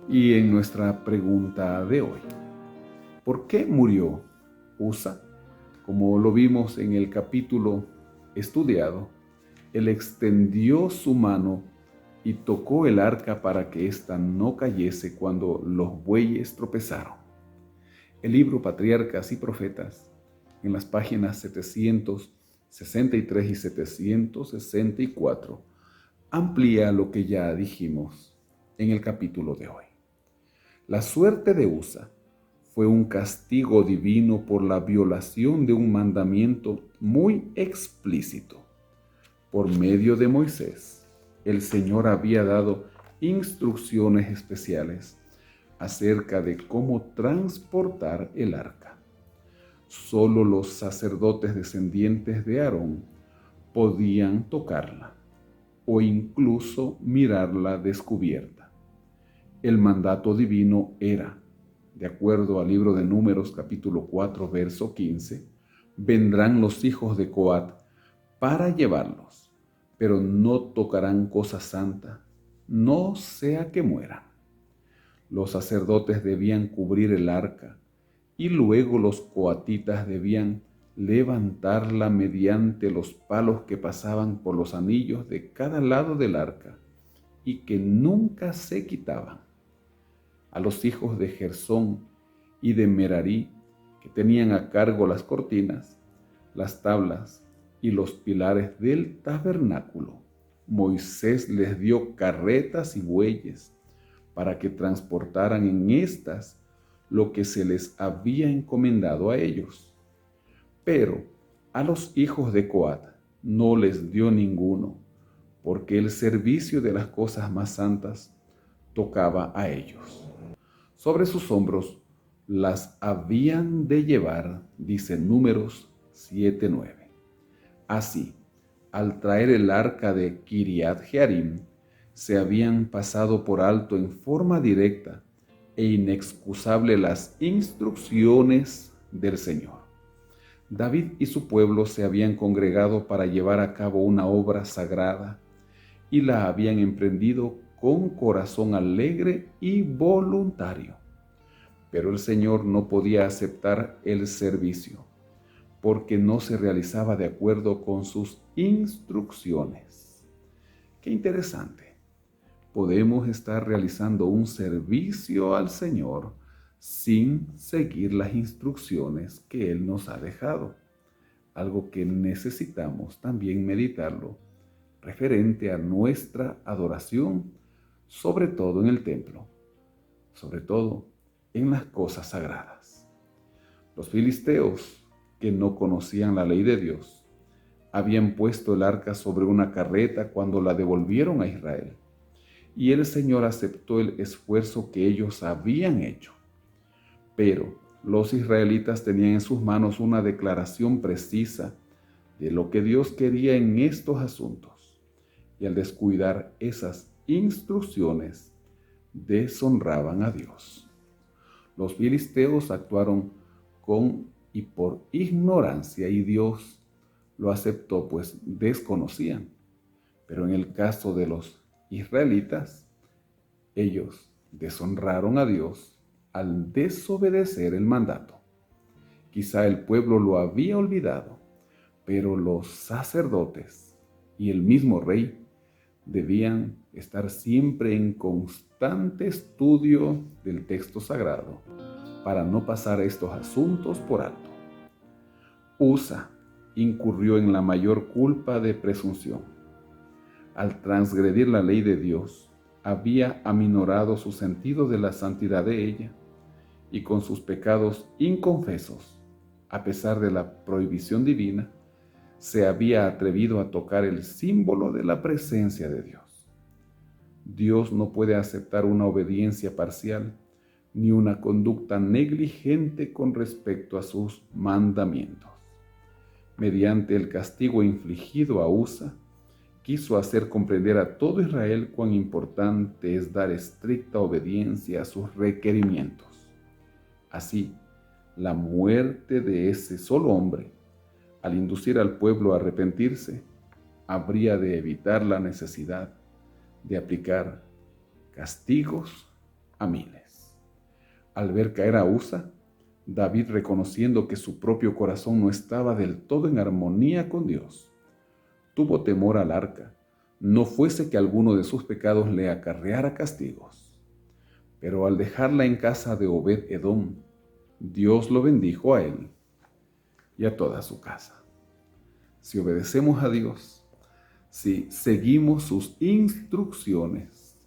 Y en nuestra pregunta de hoy, ¿por qué murió Usa? Como lo vimos en el capítulo estudiado, él extendió su mano y tocó el arca para que ésta no cayese cuando los bueyes tropezaron. El libro Patriarcas y Profetas, en las páginas 763 y 764, amplía lo que ya dijimos en el capítulo de hoy. La suerte de Usa fue un castigo divino por la violación de un mandamiento muy explícito. Por medio de Moisés, el Señor había dado instrucciones especiales acerca de cómo transportar el arca. Solo los sacerdotes descendientes de Aarón podían tocarla o incluso mirarla descubierta. El mandato divino era, de acuerdo al libro de Números capítulo 4, verso 15, vendrán los hijos de Coat para llevarlos, pero no tocarán cosa santa, no sea que mueran. Los sacerdotes debían cubrir el arca y luego los coatitas debían levantarla mediante los palos que pasaban por los anillos de cada lado del arca y que nunca se quitaban. A los hijos de Gersón y de Merarí, que tenían a cargo las cortinas, las tablas y los pilares del tabernáculo, Moisés les dio carretas y bueyes para que transportaran en estas lo que se les había encomendado a ellos. Pero a los hijos de Coat no les dio ninguno, porque el servicio de las cosas más santas tocaba a ellos. Sobre sus hombros las habían de llevar, dice Números 7:9. Así, al traer el arca de Kiriat Jearim, se habían pasado por alto en forma directa e inexcusable las instrucciones del Señor. David y su pueblo se habían congregado para llevar a cabo una obra sagrada y la habían emprendido con corazón alegre y voluntario. Pero el Señor no podía aceptar el servicio, porque no se realizaba de acuerdo con sus instrucciones. Qué interesante. Podemos estar realizando un servicio al Señor sin seguir las instrucciones que Él nos ha dejado. Algo que necesitamos también meditarlo referente a nuestra adoración, sobre todo en el templo, sobre todo en las cosas sagradas. Los filisteos, que no conocían la ley de Dios, habían puesto el arca sobre una carreta cuando la devolvieron a Israel, y el Señor aceptó el esfuerzo que ellos habían hecho. Pero los israelitas tenían en sus manos una declaración precisa de lo que Dios quería en estos asuntos, y al descuidar esas instrucciones, deshonraban a Dios. Los filisteos actuaron con y por ignorancia, y Dios lo aceptó, pues desconocían. Pero en el caso de los israelitas, ellos deshonraron a Dios al desobedecer el mandato. Quizá el pueblo lo había olvidado, pero los sacerdotes y el mismo rey debían estar siempre en constante estudio del texto sagrado para no pasar estos asuntos por alto. Usa incurrió en la mayor culpa de presunción. Al transgredir la ley de Dios, había aminorado su sentido de la santidad de ella, y con sus pecados inconfesos, a pesar de la prohibición divina, se había atrevido a tocar el símbolo de la presencia de Dios. Dios no puede aceptar una obediencia parcial ni una conducta negligente con respecto a sus mandamientos. Mediante el castigo infligido a Usa, quiso hacer comprender a todo Israel cuán importante es dar estricta obediencia a sus requerimientos. Así, la muerte de ese solo hombre, al inducir al pueblo a arrepentirse, habría de evitar la necesidad de aplicar castigos a miles. Al ver caer a Usa, David, reconociendo que su propio corazón no estaba del todo en armonía con Dios, tuvo temor al arca, no fuese que alguno de sus pecados le acarreara castigos. Pero al dejarla en casa de Obed-Edom, Dios lo bendijo a él y a toda su casa. Si obedecemos a Dios, si seguimos sus instrucciones,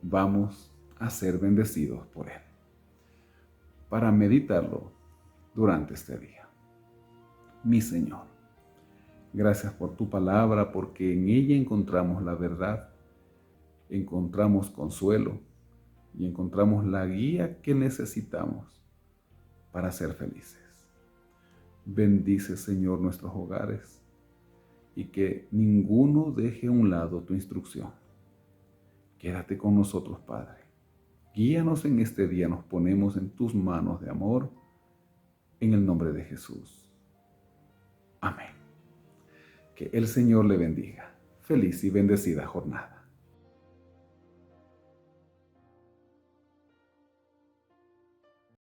vamos a ser bendecidos por Él. Para meditarlo durante este día. Mi Señor, gracias por tu palabra, porque en ella encontramos la verdad, encontramos consuelo y encontramos la guía que necesitamos para ser felices. Bendice, Señor, nuestros hogares y que ninguno deje a un lado tu instrucción. Quédate con nosotros, Padre. Guíanos en este día, nos ponemos en tus manos de amor, en el nombre de Jesús. Amén. Que el Señor le bendiga. Feliz y bendecida jornada.